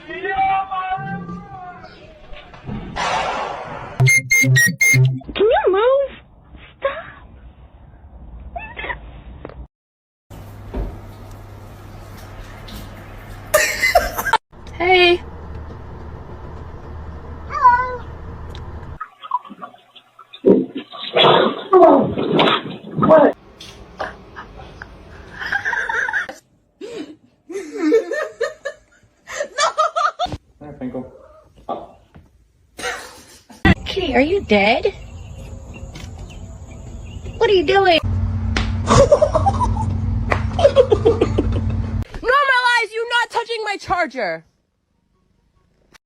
Can you move? Stop. Hey. What? Hi, Pinkle. Kitty, are you dead? What are you doing? Normalize you not touching my charger!